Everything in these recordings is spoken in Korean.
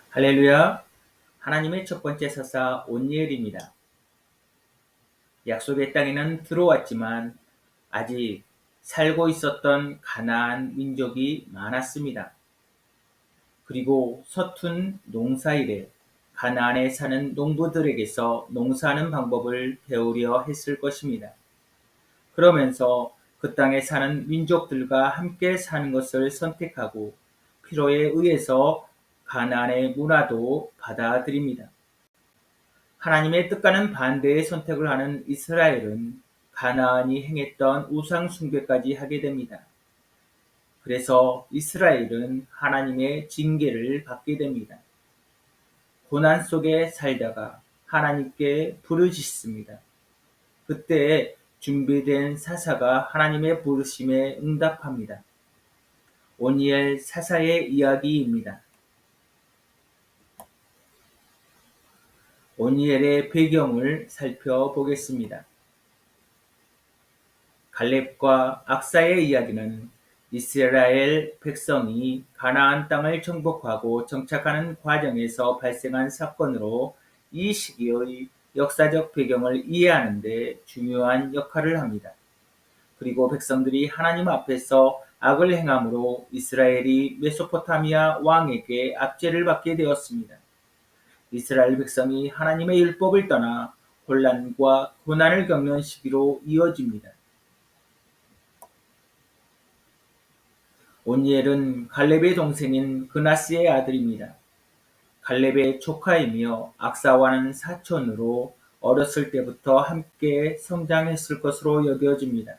할렐루야! 하나님의 첫 번째 사사 온니엘입니다. 약속의 땅에는 들어왔지만 아직 살고 있었던 가나안 민족이 많았습니다. 그리고 서툰 농사일에 가나안에 사는 농부들에게서 농사하는 방법을 배우려 했을 것입니다. 그러면서 그 땅에 사는 민족들과 함께 사는 것을 선택하고 필요에 의해서 가나안의 문화도 받아들입니다. 하나님의 뜻과는 반대의 선택을 하는 이스라엘은 가나안이 행했던 우상 숭배까지 하게 됩니다. 그래서 이스라엘은 하나님의 징계를 받게 됩니다. 고난 속에 살다가 하나님께 부르짖습니다. 그때 준비된 사사가 하나님의 부르심에 응답합니다. 오니엘 사사의 이야기입니다. 오니엘의 배경을 살펴보겠습니다. 갈렙과 악사의 이야기는 이스라엘 백성이 가나안 땅을 정복하고 정착하는 과정에서 발생한 사건으로 이 시기의 역사적 배경을 이해하는 데 중요한 역할을 합니다. 그리고 백성들이 하나님 앞에서 악을 행함으로 이스라엘이 메소포타미아 왕에게 압제를 받게 되었습니다. 이스라엘 백성이 하나님의 율법을 떠나 혼란과 고난을 겪는 시기로 이어집니다. 온니엘은 갈렙의 동생인 그나스의 아들입니다. 갈렙의 조카이며 악사와는 사촌으로 어렸을 때부터 함께 성장했을 것으로 여겨집니다.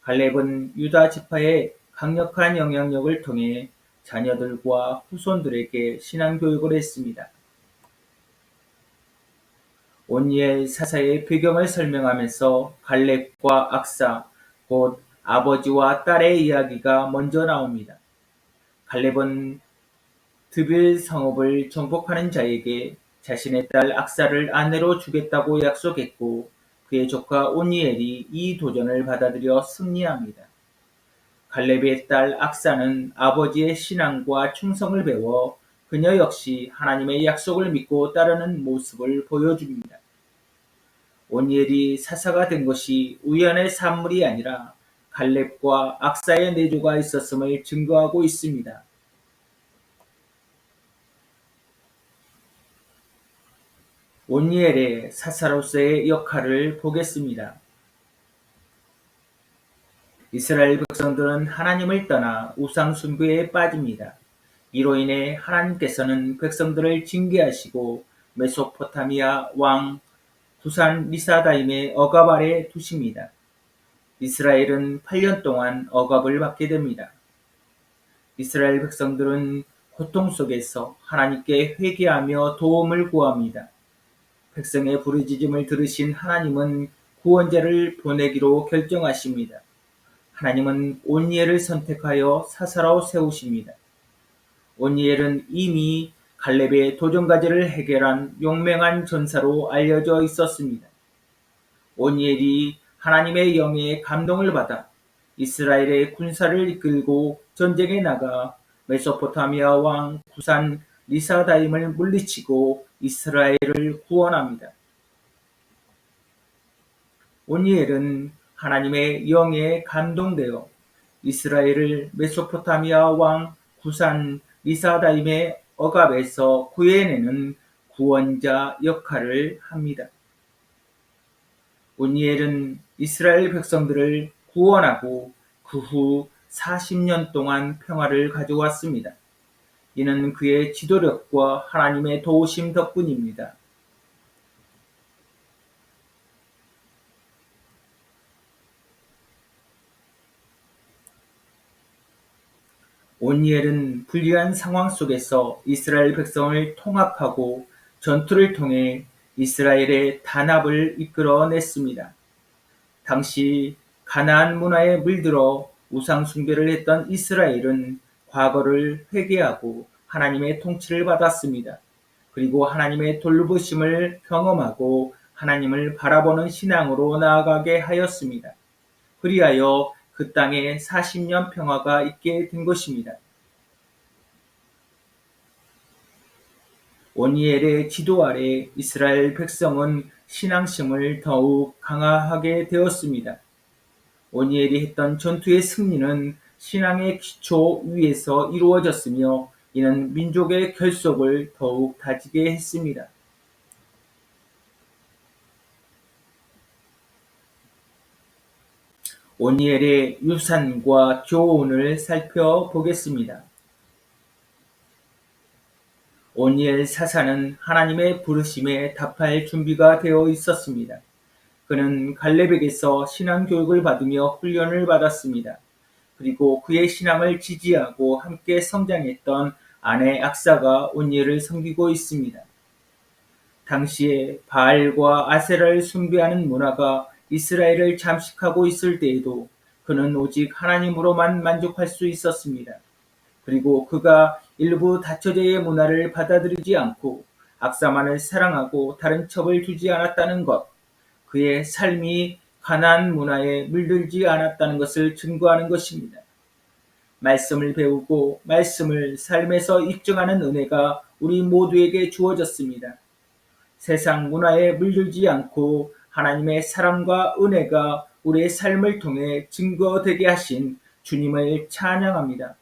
갈렙은 유다 지파의 강력한 영향력을 통해 자녀들과 후손들에게 신앙교육을 했습니다. 온니엘 사사의 배경을 설명하면서 갈렙과 악사, 곧 아버지와 딸의 이야기가 먼저 나옵니다. 갈렙은 드빌 성읍을 정복하는 자에게 자신의 딸 악사를 아내로 주겠다고 약속했고 그의 조카 온니엘이 이 도전을 받아들여 승리합니다. 갈렙의 딸 악사는 아버지의 신앙과 충성을 배워 그녀 역시 하나님의 약속을 믿고 따르는 모습을 보여줍니다. 온니엘이 사사가 된 것이 우연의 산물이 아니라 갈렙과 악사의 내조가 있었음을 증거하고 있습니다. 온니엘의 사사로서의 역할을 보겠습니다. 이스라엘 백성들은 하나님을 떠나 우상 숭배에 빠집니다. 이로 인해 하나님께서는 백성들을 징계하시고 메소포타미아 왕 구산 리사다임의 억압 아래 두십니다. 이스라엘은 8년 동안 억압을 받게 됩니다. 이스라엘 백성들은 고통 속에서 하나님께 회개하며 도움을 구합니다. 백성의 부르짖음을 들으신 하나님은 구원자를 보내기로 결정하십니다. 하나님은 온니엘을 선택하여 사사로 세우십니다. 온니엘은 이미 갈렙의 도전과제를 해결한 용맹한 전사로 알려져 있었습니다. 온니엘이 하나님의 영에 감동을 받아 이스라엘의 군사를 이끌고 전쟁에 나가 메소포타미아 왕 구산 리사다임을 물리치고 이스라엘을 구원합니다. 온니엘은 하나님의 영에 감동되어 이스라엘을 메소포타미아 왕 구산 리사다임의 억압에서 구해내는 구원자 역할을 합니다. 온니엘은 이스라엘 백성들을 구원하고 그 후 40년 동안 평화를 가져왔습니다. 이는 그의 지도력과 하나님의 도우심 덕분입니다. 온니엘은 불리한 상황 속에서 이스라엘 백성을 통합하고 전투를 통해 이스라엘의 단합을 이끌어냈습니다. 당시 가나안 문화에 물들어 우상 숭배를 했던 이스라엘은 과거를 회개하고 하나님의 통치를 받았습니다. 그리고 하나님의 돌보심을 경험하고 하나님을 바라보는 신앙으로 나아가게 하였습니다. 그리하여 그 땅에 40년 평화가 있게 된 것입니다. 오니엘의 지도 아래 이스라엘 백성은 신앙심을 더욱 강화하게 되었습니다. 오니엘이 했던 전투의 승리는 신앙의 기초 위에서 이루어졌으며 이는 민족의 결속을 더욱 다지게 했습니다. 오니엘의 유산과 교훈을 살펴보겠습니다. 오니엘 사사는 하나님의 부르심에 답할 준비가 되어 있었습니다. 그는 갈렙에게서 신앙교육을 받으며 훈련을 받았습니다. 그리고 그의 신앙을 지지하고 함께 성장했던 아내 악사가 오니엘을 섬기고 있습니다. 당시에 바알과 아세라를 숭배하는 문화가 이스라엘을 잠식하고 있을 때에도 그는 오직 하나님으로만 만족할 수 있었습니다. 그리고 그가 일부 다처제의 문화를 받아들이지 않고 악사만을 사랑하고 다른 첩을 두지 않았다는 것, 그의 삶이 가나안 문화에 물들지 않았다는 것을 증거하는 것입니다. 말씀을 배우고 말씀을 삶에서 입증하는 은혜가 우리 모두에게 주어졌습니다. 세상 문화에 물들지 않고 하나님의 사랑과 은혜가 우리의 삶을 통해 증거되게 하신 주님을 찬양합니다.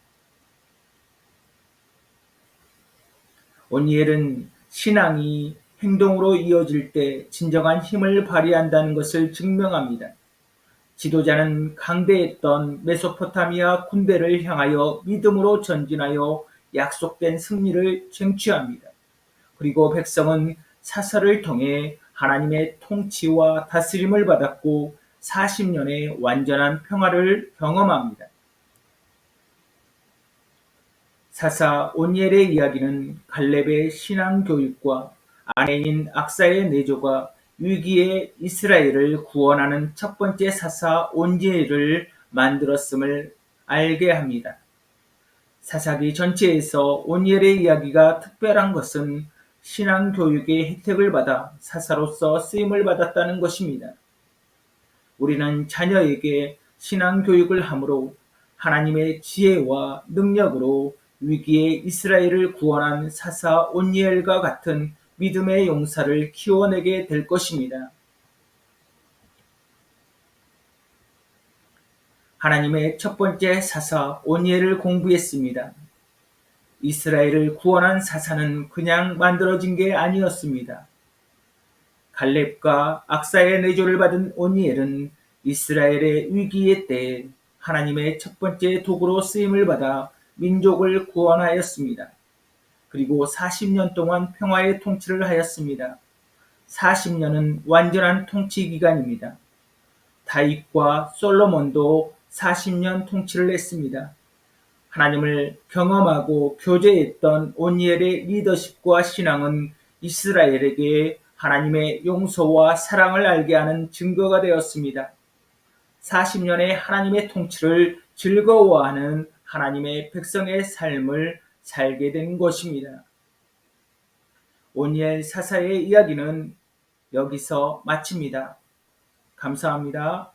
오니엘은 신앙이 행동으로 이어질 때 진정한 힘을 발휘한다는 것을 증명합니다. 지도자는 강대했던 메소포타미아 군대를 향하여 믿음으로 전진하여 약속된 승리를 쟁취합니다. 그리고 백성은 사사를 통해 하나님의 통치와 다스림을 받았고 40년의 완전한 평화를 경험합니다. 사사 오니엘의 이야기는 갈렙의 신앙 교육과 아내인 악사의 내조가 위기의 이스라엘을 구원하는 첫 번째 사사 오니엘을 만들었음을 알게 합니다. 사사기 전체에서 오니엘의 이야기가 특별한 것은 신앙 교육의 혜택을 받아 사사로서 쓰임을 받았다는 것입니다. 우리는 자녀에게 신앙 교육을 함으로 하나님의 지혜와 능력으로 위기의 이스라엘을 구원한 사사 오니엘과 같은 믿음의 용사를 키워내게 될 것입니다. 하나님의 첫 번째 사사 오니엘을 공부했습니다. 이스라엘을 구원한 사사는 그냥 만들어진 게 아니었습니다. 갈렙과 악사의 내조를 받은 오니엘은 이스라엘의 위기의 때에 하나님의 첫 번째 도구로 쓰임을 받아 민족을 구원하였습니다. 그리고 40년 동안 평화의 통치를 하였습니다. 40년은 완전한 통치 기간입니다. 다윗과 솔로몬도 40년 통치를 했습니다. 하나님을 경험하고 교제했던 오니엘의 리더십과 신앙은 이스라엘에게 하나님의 용서와 사랑을 알게 하는 증거가 되었습니다. 40년의 하나님의 통치를 즐거워하는 하나님의 백성의 삶을 살게 된 것입니다. 오니엘 사사의 이야기는 여기서 마칩니다. 감사합니다.